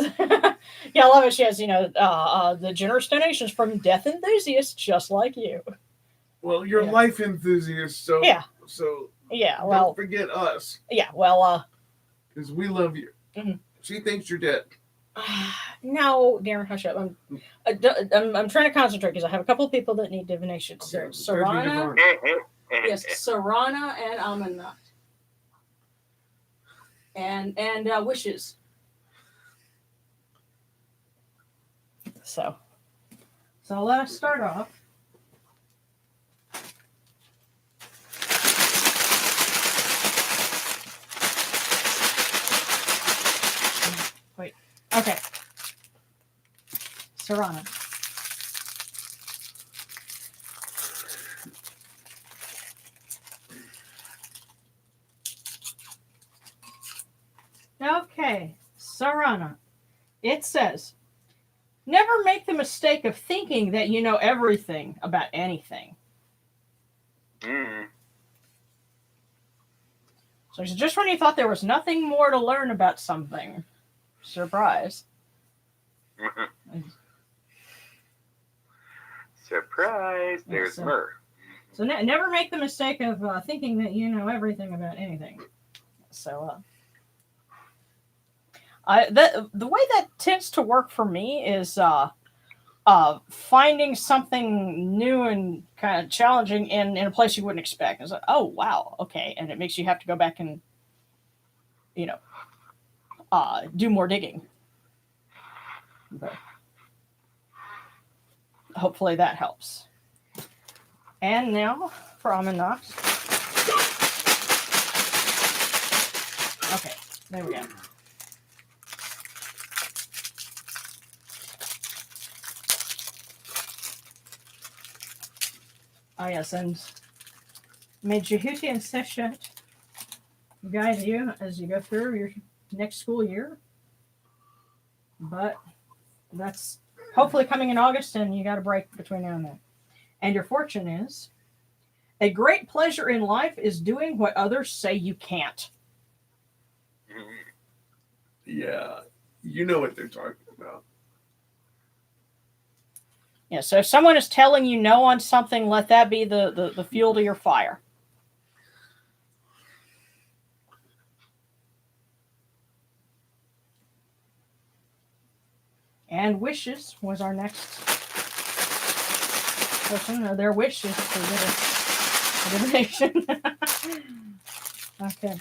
yeah, I love it. She has, the generous donations from death enthusiasts just like you. Well, you're life enthusiasts, so yeah. So yeah, well, don't forget us. Yeah, well, because we love you. Mm-hmm. She thinks you're dead. No, Darren, hush up. I'm trying to concentrate, because I have a couple of people that need divination. Okay, so Sarana, yes, Sarana and Amanat, and wishes. So let us start off. Wait. Okay. Sarana. Okay, Sarana. It says, never make the mistake of thinking that you know everything about anything. So just when you thought there was nothing more to learn about something, surprise. Surprise, there's Myrrh. So never make the mistake of thinking that you know everything about anything. So, The way that tends to work for me is finding something new and kind of challenging in a place you wouldn't expect. It's like, oh wow, okay, and it makes you have to go back and you know do more digging. But hopefully that helps. And now for almond knots. Okay, there we go. Oh yes, and may Jehuti and Seshet guide you as you go through your next school year. But that's hopefully coming in August, and you got a break between now and then. And your fortune is a great pleasure in life is doing what others say you can't. Yeah, you know what they're talking about. Yeah, so if someone is telling you no on something, let that be the fuel to your fire. And wishes was our next person. Their wishes for divination. Okay.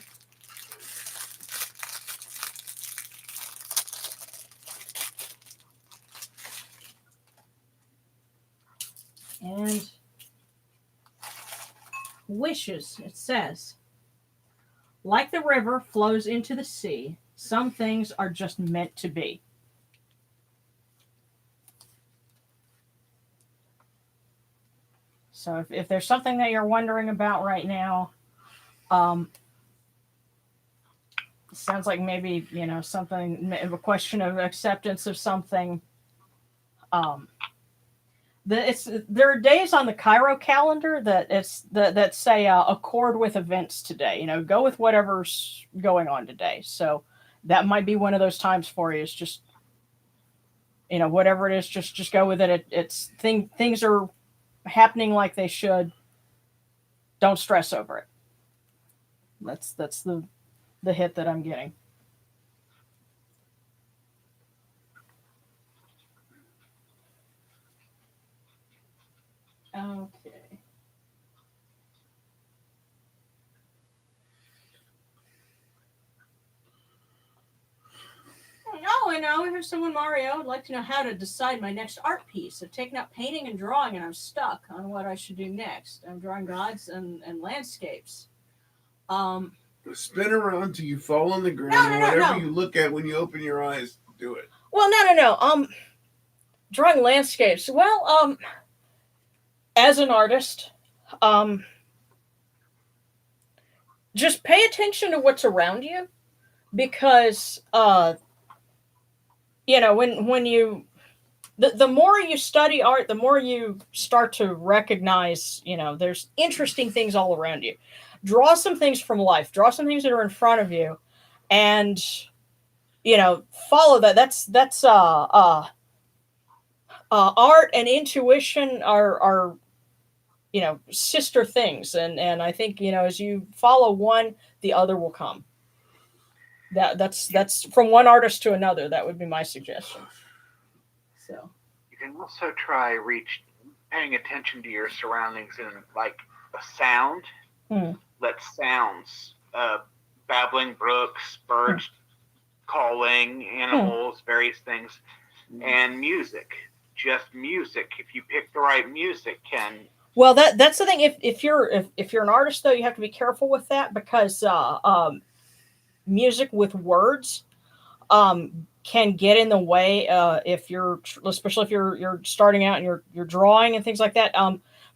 And wishes, it says, like the river flows into the sea, some things are just meant to be. So if there's something that you're wondering about right now, sounds like maybe, something, a question of acceptance of something. There are days on the Cairo calendar that say accord with events today. Go with whatever's going on today. So that might be one of those times for you. It's just whatever it is, just go with it. Things are happening like they should. Don't stress over it. That's the hit that I'm getting. Okay. Oh, and now here's someone, Mario. I'd like to know how to decide my next art piece. I've taken up painting and drawing, and I'm stuck on what I should do next. I'm drawing gods and landscapes. Spin around till you fall on the ground. No, whatever you look at when you open your eyes, do it. Well, no. Drawing landscapes. Well, as an artist, just pay attention to what's around you, because when you the more you study art, the more you start to recognize, there's interesting things all around you. Draw some things from life. Draw some things that are in front of you, and follow that. That's art and intuition are sister things, and I think as you follow one, the other will come. That's from one artist to another. That would be my suggestion. So you can also try paying attention to your surroundings in like a sound. Let sounds, babbling brooks, birds calling, animals, various things, and music. Just music. If you pick the right music, well, that's the thing. If you're an artist, though, you have to be careful with that, because music with words can get in the way especially if you're starting out and you're drawing and things like that.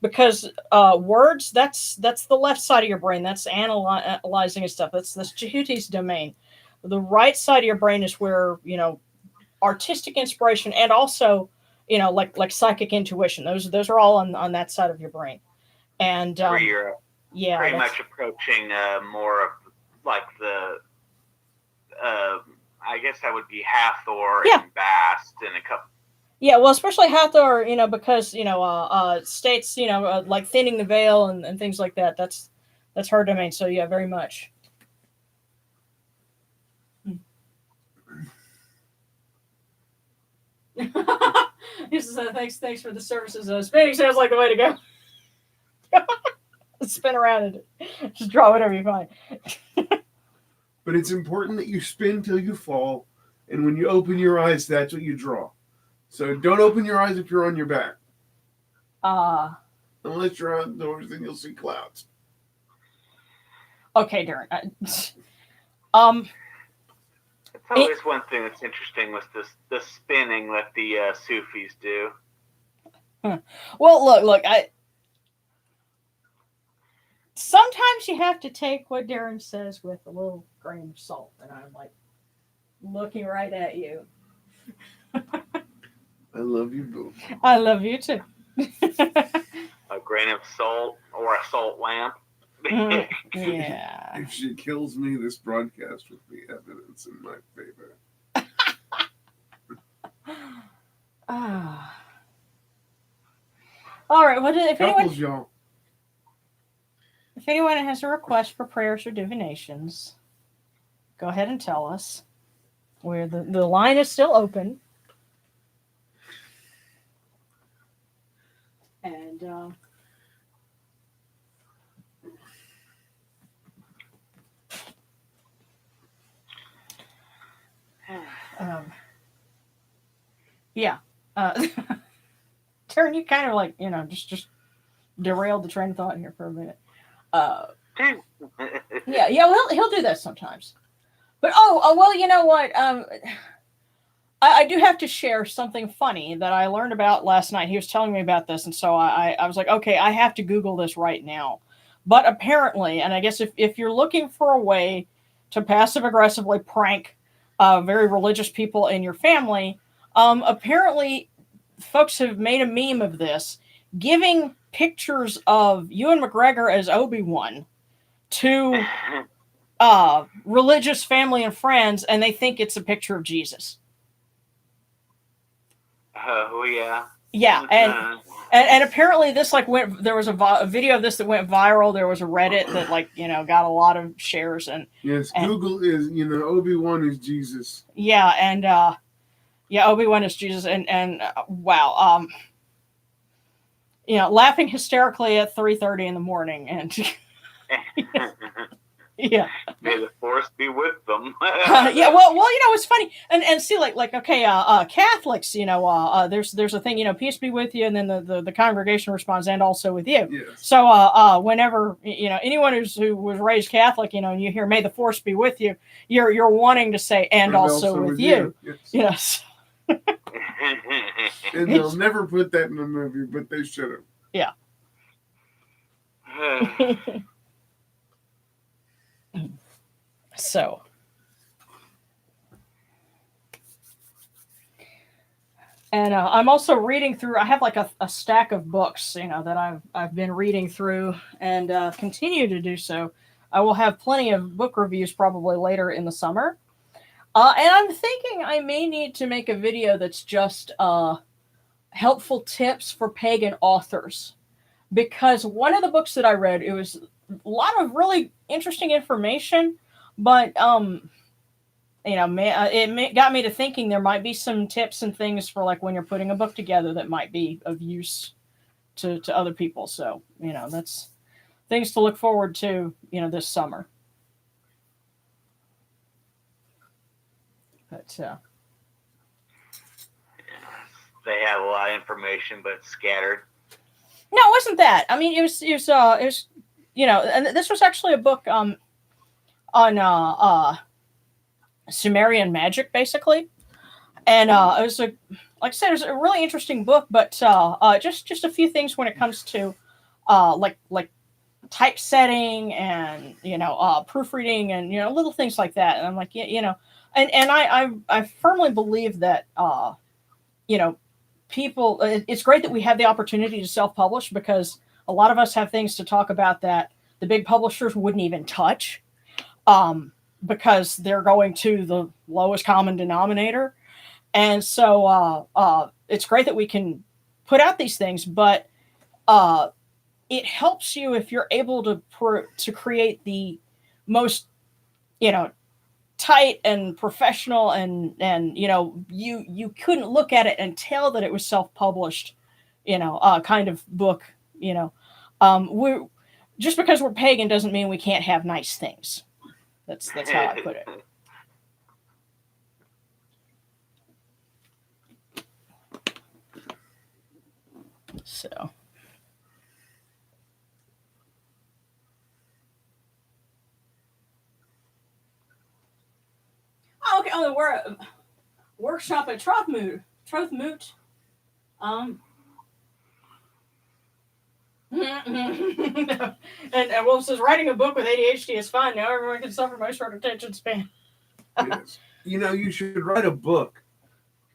Because words, that's the left side of your brain. That's analyzing and stuff. That's Jehuti's domain. The right side of your brain is where artistic inspiration, and also like psychic intuition. Those are all on that side of your brain. And where you're pretty much approaching more of like the I guess that would be Hathor and Bast and a couple. Yeah, well, especially Hathor, because states, like thinning the veil and things like that. That's her domain. So yeah, very much. He says, thanks for the services. Spinning sounds like the way to go. Spin around and just draw whatever you find. But it's important that you spin till you fall, and when you open your eyes, that's what you draw. So don't open your eyes if you're on your back. Unless you're outdoors, then you'll see clouds. Okay, Darren. It's always one thing that's interesting with the spinning that the Sufis do. Well, look, sometimes you have to take what Darren says with a little grain of salt, and I'm like looking right at you. I love you both. I love you too. A grain of salt or a salt lamp. Yeah. If she kills me, this broadcast will be evidence in my favor. All right. Well, if anyone has a request for prayers or divinations, go ahead and tell us. Where the line is still open. And yeah. Turn, you kind of like, just derailed the train of thought here for a minute. Yeah, well, he'll do that sometimes. But well, you know what? I do have to share something funny that I learned about last night. He was telling me about this, and so I was like, okay, I have to Google this right now. But apparently, and I guess if you're looking for a way to passive aggressively prank very religious people in your family, apparently folks have made a meme of this, giving pictures of Ewan McGregor as Obi-Wan to religious family and friends, and they think it's a picture of Jesus. Oh yeah. Yeah, and apparently this there was a video of this that went viral. There was a Reddit that got a lot of shares, and yes, Google is Obi-Wan is Jesus. Yeah, and Obi-Wan is Jesus, and wow, laughing hysterically at 3:30 in the morning, and yeah. May the force be with them. Yeah, well, it's funny, and see, okay, Catholics, there's a thing, peace be with you, and then the congregation responds, and also with you. Yes. So, whenever anyone who was raised Catholic, and you hear "May the force be with you," you're wanting to say "and also with you." Yes. And they'll never put that in the movie, but they should have. Yeah. So, and I'm also reading through. I have a stack of books, that I've been reading through, and continue to do so. I will have plenty of book reviews probably later in the summer, and I'm thinking I may need to make a video that's just helpful tips for pagan authors, because one of the books that I read, it was a lot of really interesting information. But it got me to thinking there might be some tips and things for when you're putting a book together that might be of use to other people. So that's things to look forward to this summer. But they have a lot of information, but it's scattered. No, it wasn't that. I mean, it was and this was actually a book on Sumerian magic, basically, and it was like I said, it was a really interesting book. But just a few things when it comes to like typesetting and proofreading and little things like that. And I'm like, and I firmly believe that people. It's great that we have the opportunity to self-publish, because a lot of us have things to talk about that the big publishers wouldn't even touch. Because they're going to the lowest common denominator. And so it's great that we can put out these things, but it helps you if you're able to create the most, tight and professional, and you couldn't look at it and tell that it was self-published, kind of book. We're just because we're pagan doesn't mean we can't have nice things. That's how I put it. So. Oh, okay. Oh, we're a workshop at Trothmoot. and Wolf says writing a book with ADHD is fun. Now everyone can suffer my short attention span. Yes. You should write a book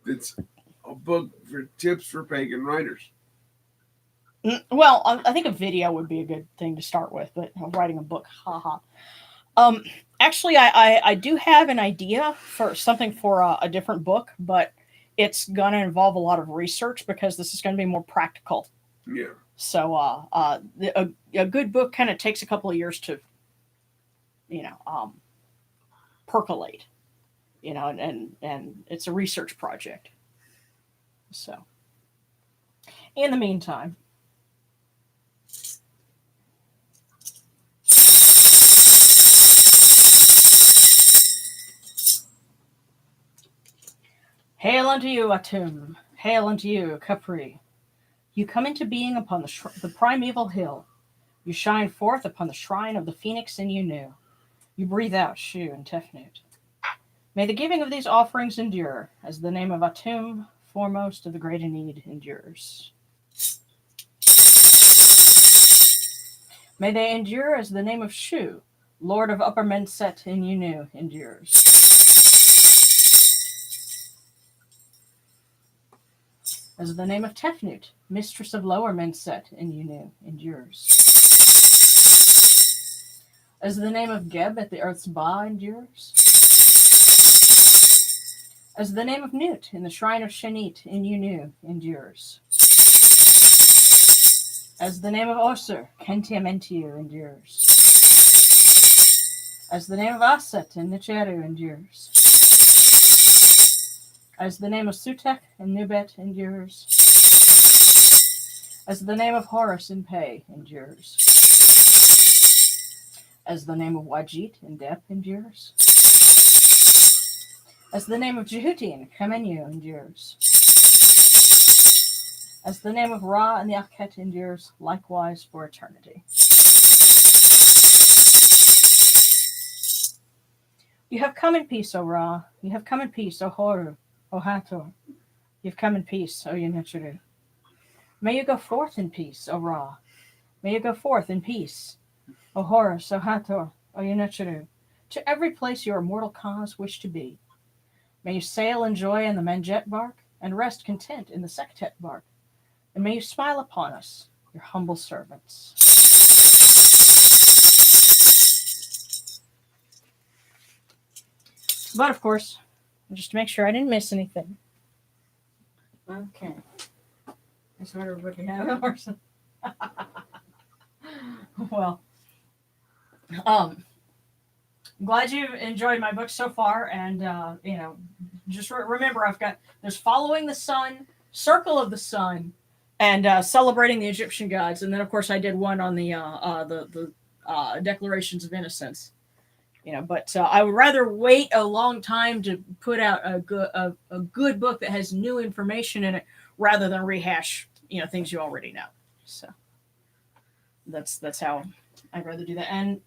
that's a book for tips for pagan writers. Well, I think a video would be a good thing to start with, but writing a book, haha. Actually, I do have an idea for something for a different book, but it's going to involve a lot of research because this is going to be more practical. Yeah. So a good book kind of takes a couple of years to, percolate, and it's a research project. So in the meantime. Hail unto you, Atum. Hail unto you, Capri. You come into being upon the primeval hill. You shine forth upon the shrine of the phoenix in Unu. You breathe out, Shu and Tefnut. May the giving of these offerings endure, as the name of Atum, foremost of the great need, endures. May they endure as the name of Shu, Lord of Upper Menset in Unu, endures. As the name of Tefnut, mistress of Lower Menset in Unu, endures. As the name of Geb at the Earth's Ba endures. As the name of Nut in the Shrine of Shenit in Unu endures. As the name of Osir, Kentiamentiu, endures. As the name of Aset in Nicheru endures. As the name of Sutek in Nubet endures. As the name of Horus in Pei endures. As the name of Wajit in Dep endures. As the name of Jehuti in Kamenu endures. As the name of Ra in the Akhet endures, likewise for eternity. You have come in peace, O Ra. You have come in peace, O Horu, O Hathor. You have come in peace, O Yenichiru. May you go forth in peace, O Ra. May you go forth in peace, O Horus, O Hathor, O Yenichiru, to every place your immortal cause wish to be. May you sail in joy in the Menjet bark, and rest content in the Sektet bark. And may you smile upon us, your humble servants. But of course, just to make sure I didn't miss anything. Okay. That's what everybody had. Well, I'm glad you enjoyed my book so far, and just remember, there's Following the Sun, Circle of the Sun, and Celebrating the Egyptian Gods, and then of course I did one on the Declarations of Innocence. But I would rather wait a long time to put out a good book that has new information in it rather than rehash things you already know. So that's how I'd rather do that. And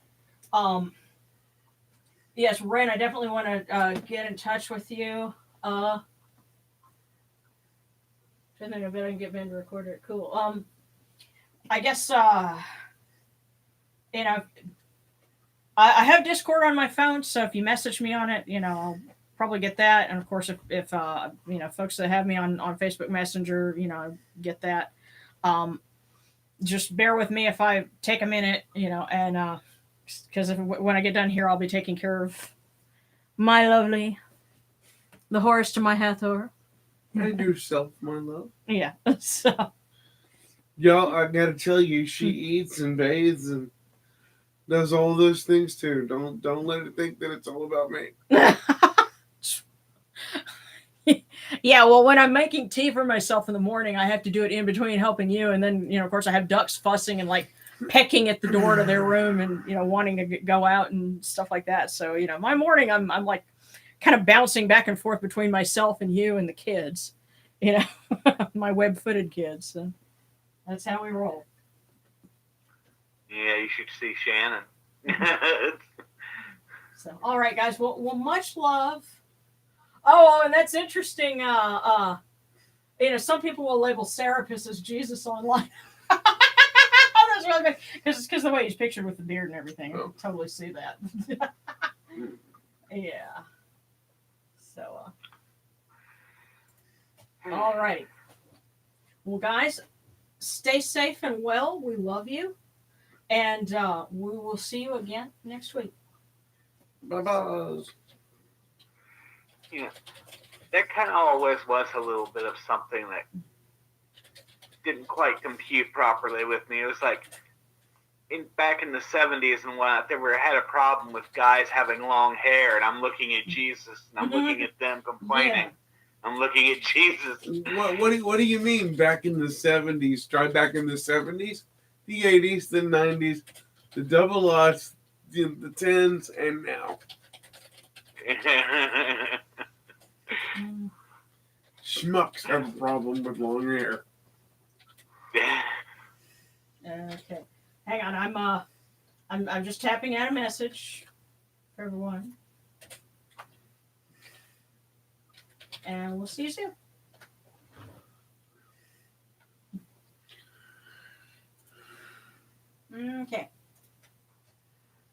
yes, Ren, I definitely want to get in touch with you. I bet I can get Ben to record it. Cool. I guess I have Discord on my phone, so if you message me on it, I'll probably get that. And of course, if folks that have me on Facebook Messenger, get that. Just bear with me if I take a minute, and because when I get done here, I'll be taking care of my lovely, the Horus to my Hathor. And yourself, my love. Yeah. So. Y'all, I gotta tell you, she eats and bathes and does all those things too. Don't let it think that it's all about me. Yeah, well, when I'm making tea for myself in the morning, I have to do it in between helping you, and then of course, I have ducks fussing and like pecking at the door to their room, and wanting to go out and stuff like that. So my morning, I'm like kind of bouncing back and forth between myself and you and the kids, my web-footed kids. So that's how we roll. Yeah, you should see Shannon. So, all right, guys. Well, much love. Oh, and that's interesting. Some people will label Serapis as Jesus online. That's really good because the way he's pictured with the beard and everything, I can totally see that. Yeah. So, all right. Well, guys, stay safe and well. We love you, and we will see you again next week. Bye-bye. That kind of always was a little bit of something that didn't quite compute properly with me. It was like back in the 70s and whatnot, they had a problem with guys having long hair, and I'm looking at Jesus, and I'm looking at them complaining. Yeah. I'm looking at Jesus. What do you mean back in the 70s? Try back in the 70s, the 80s, the 90s, the double aughts, the 10s, and now. Schmucks have a problem with long hair. Okay, hang on. I'm just tapping out a message for everyone, and we'll see you soon. Okay.